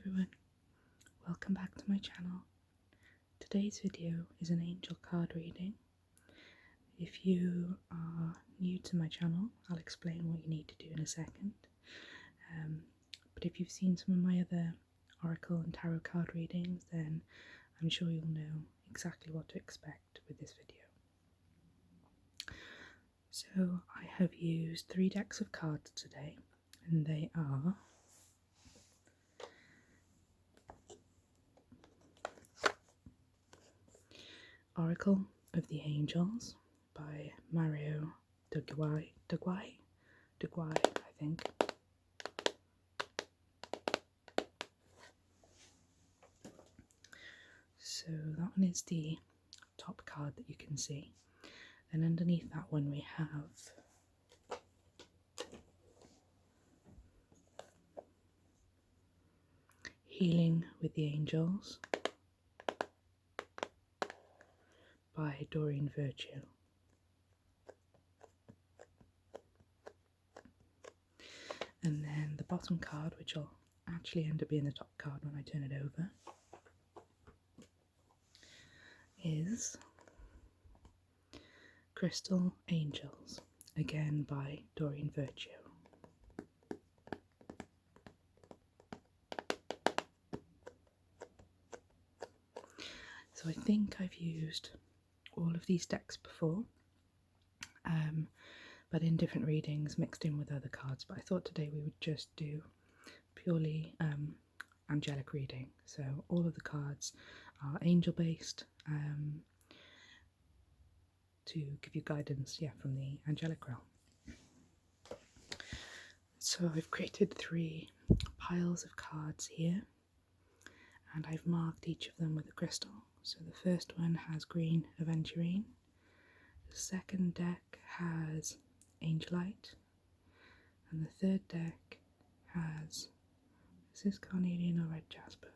everyone, welcome back to my channel. Today's video is an angel card reading. If you are new to my channel, I'll explain what you need to do in a second. But if you've seen some of my other oracle and tarot card readings, then I'm sure you'll know exactly what to expect with this video. So I have used 3 decks of cards today, and they are Oracle of the Angels by Mario Duguay, I think. So that one is the top card that you can see. Then underneath that one we have Healing with the Angels by Doreen Virtue. And then the bottom card, which will actually end up being the top card when I turn it over, is Crystal Angels, again by Doreen Virtue. So I think I've used all of these decks before, but in different readings mixed in with other cards. But I thought today we would just do purely angelic reading. So all of the cards are angel based, to give you guidance, from the angelic realm. So I've created 3 piles of cards here, and I've marked each of them with a crystal. So the first one has green aventurine, the second deck has angelite, and the third deck has, is this carnelian or red jasper?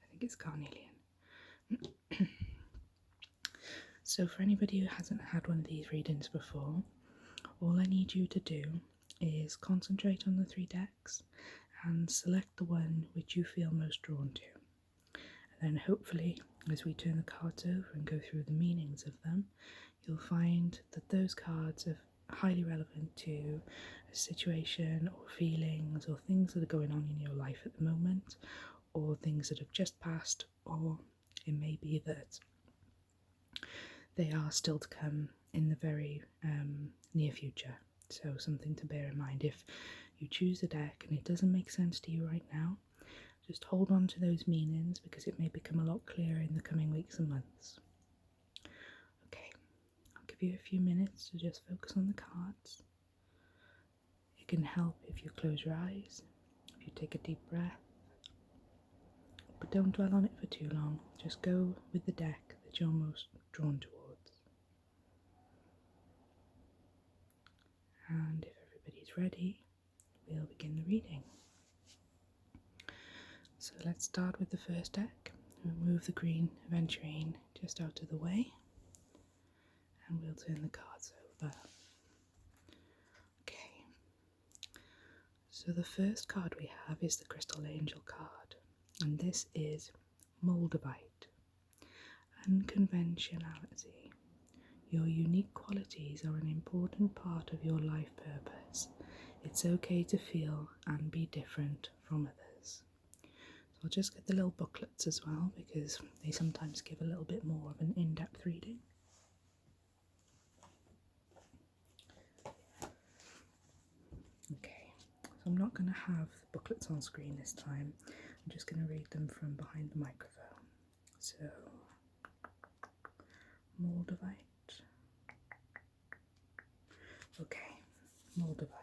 I think it's carnelian. So for anybody who hasn't had one of these readings before, all I need you to do is concentrate on the 3 decks and select the one which you feel most drawn to. And then hopefully, as we turn the cards over and go through the meanings of them, you'll find that those cards are highly relevant to a situation or feelings or things that are going on in your life at the moment, or things that have just passed, or it may be that they are still to come in the very near future. So something to bear in mind. If you choose a deck and it doesn't make sense to you right now, just hold on to those meanings, because it may become a lot clearer in the coming weeks and months. Okay, I'll give you a few minutes to just focus on the cards. It can help if you close your eyes, if you take a deep breath, but don't dwell on it for too long. Just go with the deck that you're most drawn towards. And if everybody's ready, we'll begin the reading. So let's start with the first deck. We'll move the green aventurine just out of the way, and we'll turn the cards over. Okay, so the first card we have is the Crystal Angel card, and this is Moldavite. Unconventionality. Your unique qualities are an important part of your life purpose. It's okay to feel and be different from others. So I'll just get the little booklets as well, because they sometimes give a little bit more of an in-depth reading. Okay, so I'm not going to have the booklets on screen this time. I'm just going to read them from behind the microphone. So, Moldavite. Okay, Moldavite.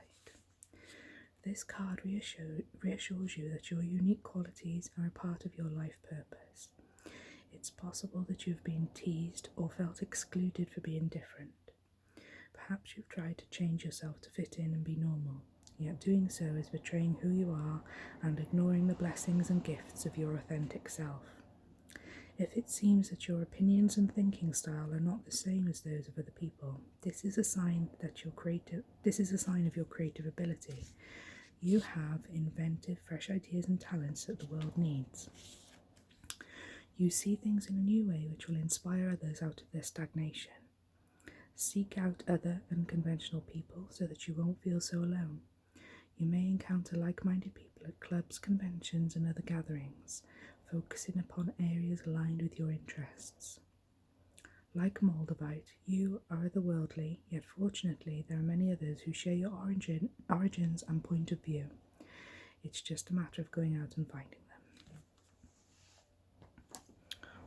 This card reassures you that your unique qualities are a part of your life purpose. It's possible that you've been teased or felt excluded for being different. Perhaps you've tried to change yourself to fit in and be normal, yet doing so is betraying who you are and ignoring the blessings and gifts of your authentic self. If it seems that your opinions and thinking style are not the same as those of other people, this is a sign of your creative ability. You have inventive, fresh ideas and talents that the world needs. You see things in a new way which will inspire others out of their stagnation. Seek out other unconventional people so that you won't feel so alone. You may encounter like-minded people at clubs, conventions and other gatherings, focusing upon areas aligned with your interests. Like Moldavite, you are otherworldly, yet fortunately there are many others who share your origins and point of view. It's just a matter of going out and finding them.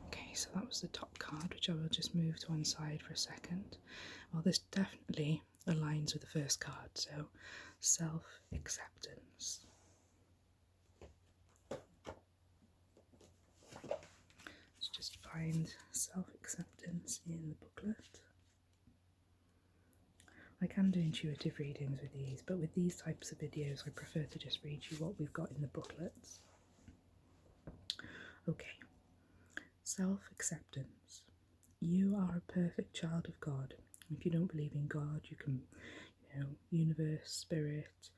Okay, so that was the top card, which I will just move to one side for a second. Well, this definitely aligns with the first card, so self-acceptance. Let's just find self-acceptance in the booklet. I can do intuitive readings with these, but with these types of videos I prefer to just read you what we've got in the booklets. Okay, self-acceptance. You are a perfect child of God. If you don't believe in God, you can, universe, spirit,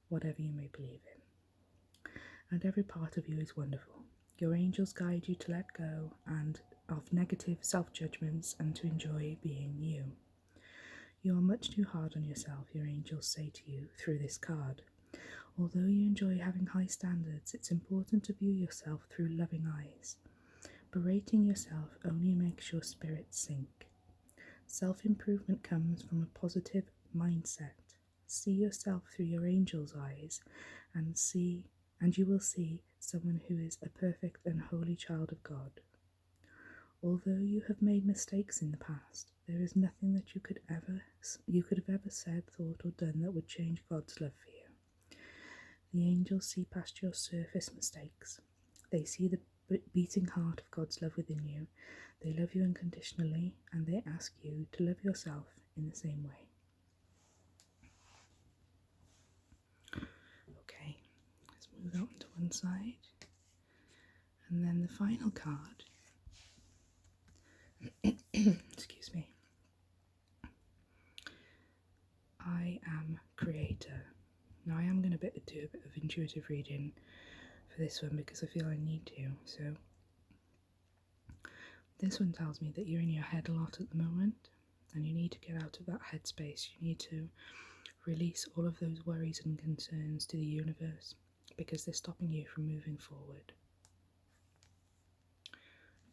whatever you may believe in. And every part of you is wonderful. Your angels guide you to let go and of negative self-judgments and to enjoy being you. You are much too hard on yourself, your angels say to you through this card. Although you enjoy having high standards, it's important to view yourself through loving eyes. Berating yourself only makes your spirit sink. Self-improvement comes from a positive mindset. See yourself through your angel's eyes and you will see someone who is a perfect and holy child of God. Although you have made mistakes in the past, there is nothing that you could have ever said, thought or done that would change God's love for you. The angels see past your surface mistakes. They see the beating heart of God's love within you. They love you unconditionally and they ask you to love yourself in the same way. Okay, let's move that one to one side. And then the final card, excuse me, I am creator. Now I am going to do a bit of intuitive reading for this one because I feel I need to. So this one tells me that you're in your head a lot at the moment and you need to get out of that headspace. You need to release all of those worries and concerns to the universe because they're stopping you from moving forward.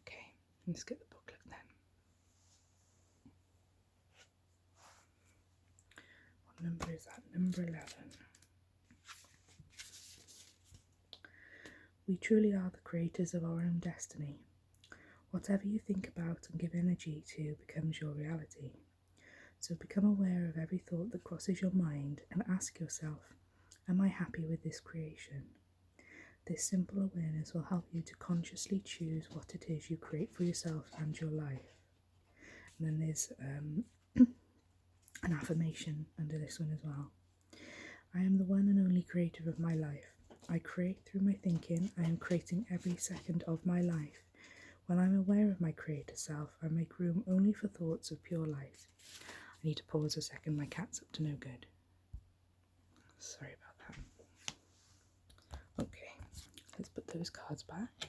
Okay, let's get the booklet then. What number is that? Number 11. We truly are the creators of our own destiny. Whatever you think about and give energy to becomes your reality. So become aware of every thought that crosses your mind and ask yourself, am I happy with this creation? This simple awareness will help you to consciously choose what it is you create for yourself and your life. And then there's an affirmation under this one as well. I am the one and only creator of my life. I create through my thinking. I am creating every second of my life. When I'm aware of my creator self, I make room only for thoughts of pure light. I need to pause a second, my cat's up to no good. Sorry about that. Okay, let's put those cards back.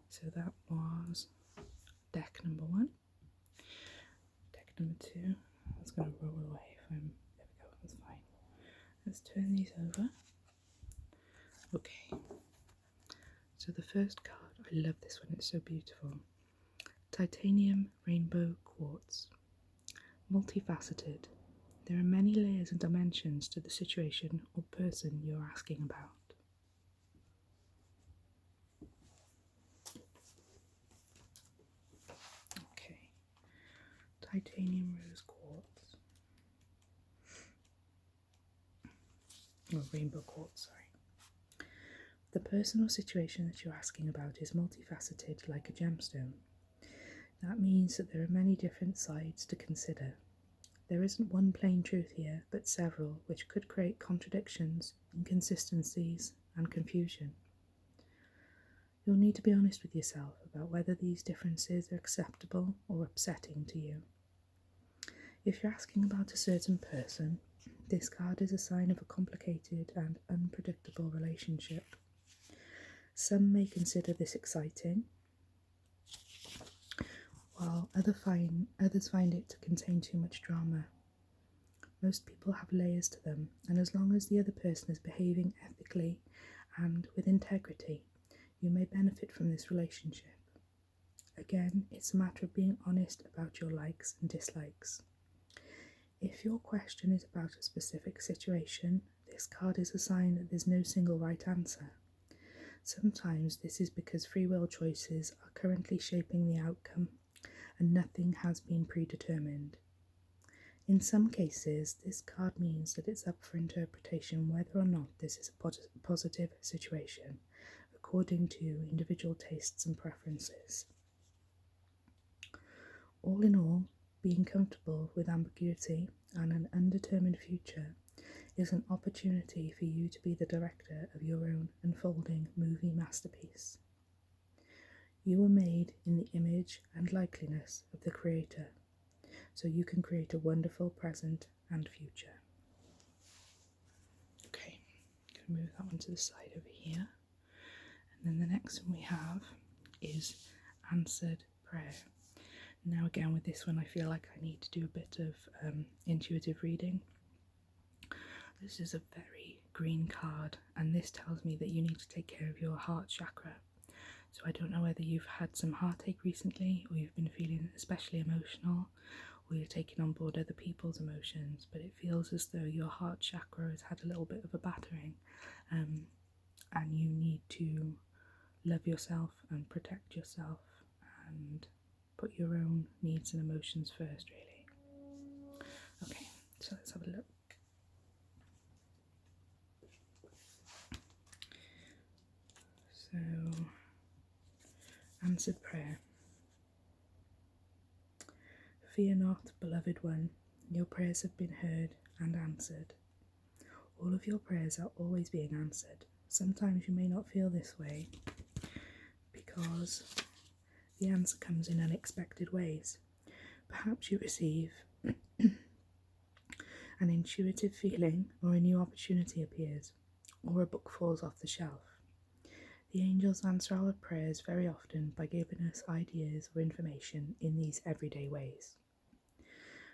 So that was deck number 1. Deck number 2, I was going to roll away if I'm, there we go, that's fine. Let's turn these over. Okay, so the first card, I love this one, it's so beautiful. Titanium Rainbow Quartz. Multifaceted. There are many layers and dimensions to the situation or person you're asking about. Okay, titanium rose quartz. Or rainbow quartz, sorry. The person or situation that you're asking about is multifaceted like a gemstone. That means that there are many different sides to consider. There isn't one plain truth here, but several, which could create contradictions, inconsistencies, and confusion. You'll need to be honest with yourself about whether these differences are acceptable or upsetting to you. If you're asking about a certain person, This card is a sign of a complicated and unpredictable relationship. Some may consider this exciting, while others find it to contain too much drama. Most people have layers to them, and as long as the other person is behaving ethically and with integrity, you may benefit from this relationship. Again, it's a matter of being honest about your likes and dislikes. If your question is about a specific situation, this card is a sign that there's no single right answer. Sometimes this is because free will choices are currently shaping the outcome and nothing has been predetermined. In some cases, this card means that it's up for interpretation whether or not this is a positive situation, according to individual tastes and preferences. All in all, being comfortable with ambiguity and an undetermined future is an opportunity for you to be the director of your own unfolding movie masterpiece. You were made in the image and likeness of the Creator, so you can create a wonderful present and future. Okay, I'm going to move that one to the side over here. And then the next one we have is answered prayer. Now again, with this one, I feel like I need to do a bit of intuitive reading. This is a very green card, and this tells me that you need to take care of your heart chakra. So I don't know whether you've had some heartache recently, or you've been feeling especially emotional, or you're taking on board other people's emotions, but it feels as though your heart chakra has had a little bit of a battering, and you need to love yourself and protect yourself and put your own needs and emotions first, really. Okay, so let's have a look. So, answered prayer. Fear not, beloved one, your prayers have been heard and answered. All of your prayers are always being answered. Sometimes you may not feel this way because the answer comes in unexpected ways. Perhaps you receive an intuitive feeling, or a new opportunity appears, or a book falls off the shelf. The angels answer our prayers very often by giving us ideas or information in these everyday ways.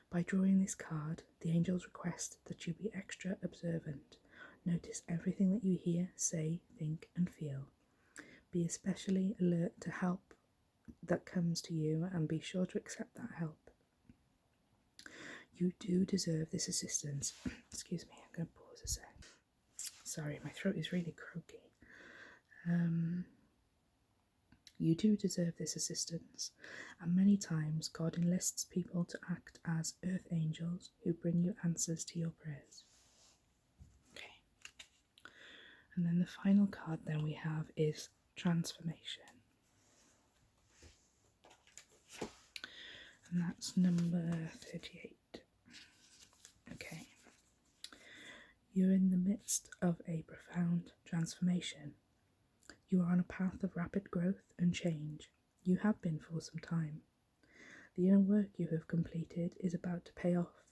By drawing this card, the angels request that you be extra observant. Notice everything that you hear, say, think, and feel. Be especially alert to help that comes to you, and be sure to accept that help. You do deserve this assistance. Excuse me, I'm going to pause a sec. Sorry, my throat is really croaky. You do deserve this assistance, and many times God enlists people to act as earth angels who bring you answers to your prayers. Okay. And then the final card then we have is transformation. And that's number 38. Okay. You're in the midst of a profound transformation. You are on a path of rapid growth and change. You have been for some time. The inner work you have completed is about to pay off.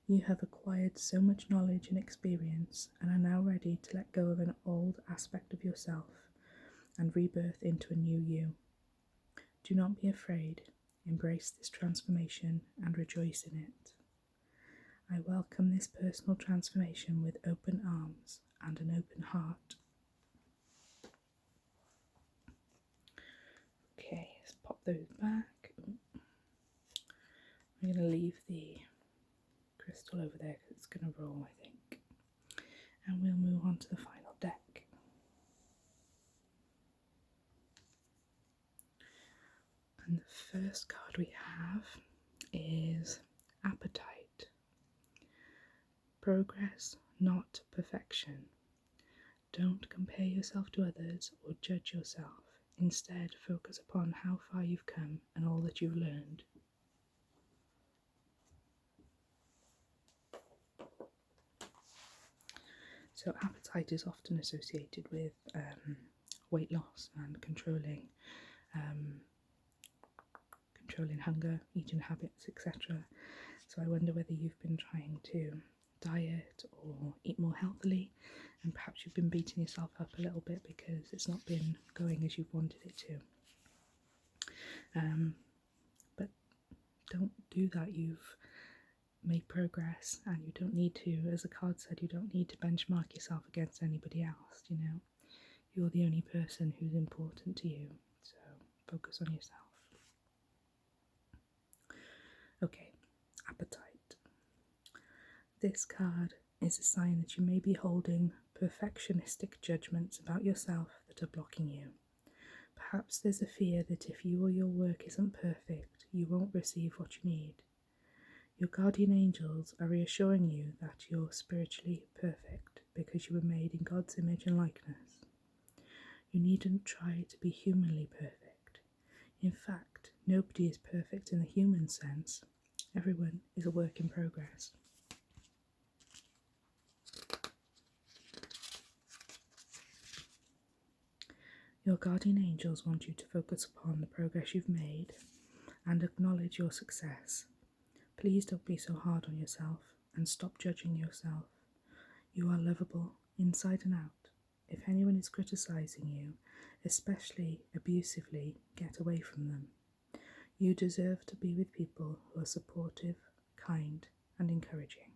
You have acquired so much knowledge and experience and are now ready to let go of an old aspect of yourself and rebirth into a new you. Do not be afraid. Embrace this transformation and rejoice in it. I welcome this personal transformation with open arms and an open heart. Okay, let's pop those back. I'm going to leave the crystal over there because it's going to roll, I think. And we'll move on to the final deck. And the first card we have is Appetite. Progress, not perfection. Don't compare yourself to others or judge yourself. Instead, focus upon how far you've come and all that you've learned. So appetite is often associated with weight loss and controlling hunger, eating habits, etc. So I wonder whether you've been trying to diet or eat more healthily, and perhaps you've been beating yourself up a little bit because it's not been going as you've wanted it to. But don't do that. You've made progress, and you don't need to, as the card said, you don't need to benchmark yourself against anybody else. You're the only person who's important to you, so focus on yourself. Okay, appetite. This card is a sign that you may be holding perfectionistic judgments about yourself that are blocking you. Perhaps there's a fear that if you or your work isn't perfect, you won't receive what you need. Your guardian angels are reassuring you that you're spiritually perfect because you were made in God's image and likeness. You needn't try to be humanly perfect. In fact, nobody is perfect in the human sense. Everyone is a work in progress. Your guardian angels want you to focus upon the progress you've made and acknowledge your success. Please don't be so hard on yourself and stop judging yourself. You are lovable inside and out. If anyone is criticizing you, especially abusively, get away from them. You deserve to be with people who are supportive, kind, and encouraging.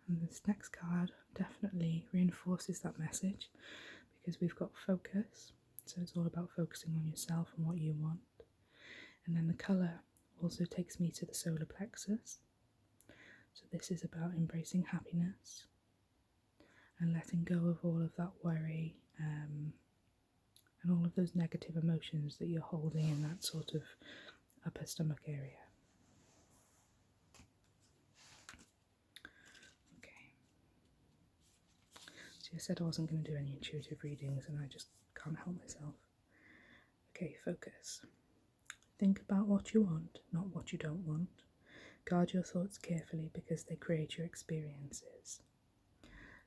And this next card definitely reinforces that message because we've got focus, so it's all about focusing on yourself and what you want. And then the colour also takes me to the solar plexus. So this is about embracing happiness and letting go of all of that worry and all of those negative emotions that you're holding in that sort of upper stomach area. Okay. So I said I wasn't going to do any intuitive readings and I just can't help myself. Okay, focus. Think about what you want, not what you don't want. Guard your thoughts carefully because they create your experiences.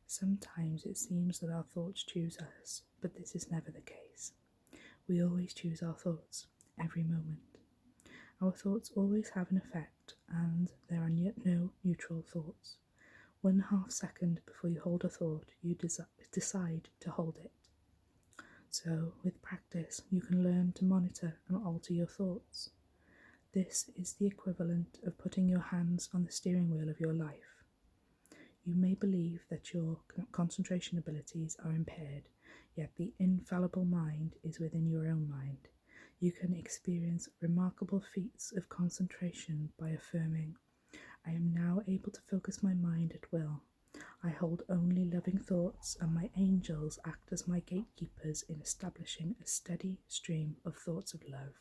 Sometimes it seems that our thoughts choose us, but this is never the case. We always choose our thoughts, every moment. Our thoughts always have an effect, and there are no neutral thoughts. 1/2 second before you hold a thought, you decide to hold it. So, with practice, you can learn to monitor and alter your thoughts. This is the equivalent of putting your hands on the steering wheel of your life. You may believe that your concentration abilities are impaired, yet the infallible mind is within your own mind. You can experience remarkable feats of concentration by affirming, I am now able to focus my mind at will. I hold only loving thoughts, and my angels act as my gatekeepers in establishing a steady stream of thoughts of love.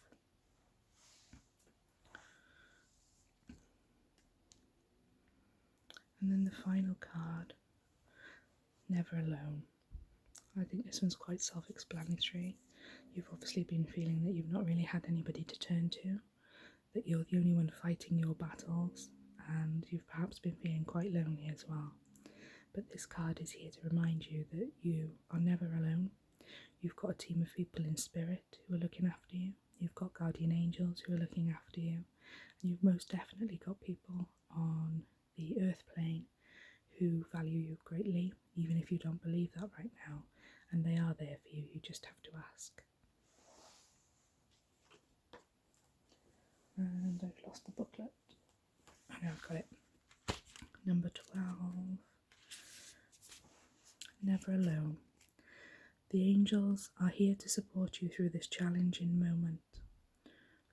And then the final card, Never Alone. I think this one's quite self-explanatory. You've obviously been feeling that you've not really had anybody to turn to, that you're the only one fighting your battles, and you've perhaps been feeling quite lonely as well. But this card is here to remind you that you are never alone. You've got a team of people in spirit who are looking after you. You've got guardian angels who are looking after you. And you've most definitely got people on the earth plane who value you greatly, even if you don't believe that right now. And they are there for you. You just have to ask. And I've lost the booklet. Oh no, I've got it. Number 12. Never alone. The angels are here to support you through this challenging moment.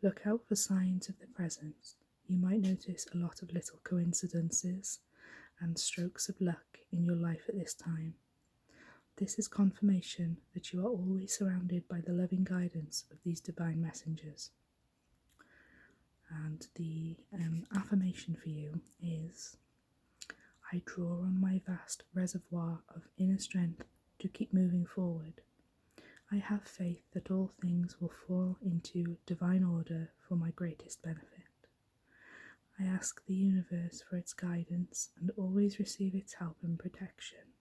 Look out for signs of the presence. You might notice a lot of little coincidences and strokes of luck in your life at this time. This is confirmation that you are always surrounded by the loving guidance of these divine messengers. And the affirmation for you is, I draw on my vast reservoir of inner strength to keep moving forward. I have faith that all things will fall into divine order for my greatest benefit. I ask the universe for its guidance and always receive its help and protection.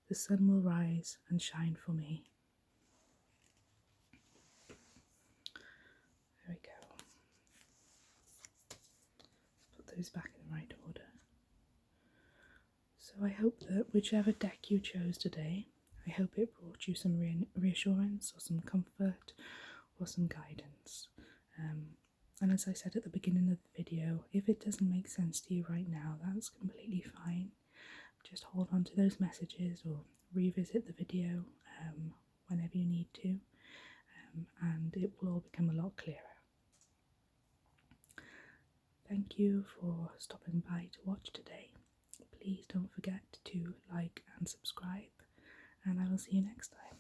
The sun will rise and shine for me. There we go. is back in the right order. So I hope that whichever deck you chose today, I hope it brought you some reassurance or some comfort or some guidance. And as I said at the beginning of the video, if it doesn't make sense to you right now, that's completely fine. Just hold on to those messages or revisit the video whenever you need to, and it will all become a lot clearer. Thank you for stopping by to watch today. Please don't forget to like and subscribe, and I will see you next time.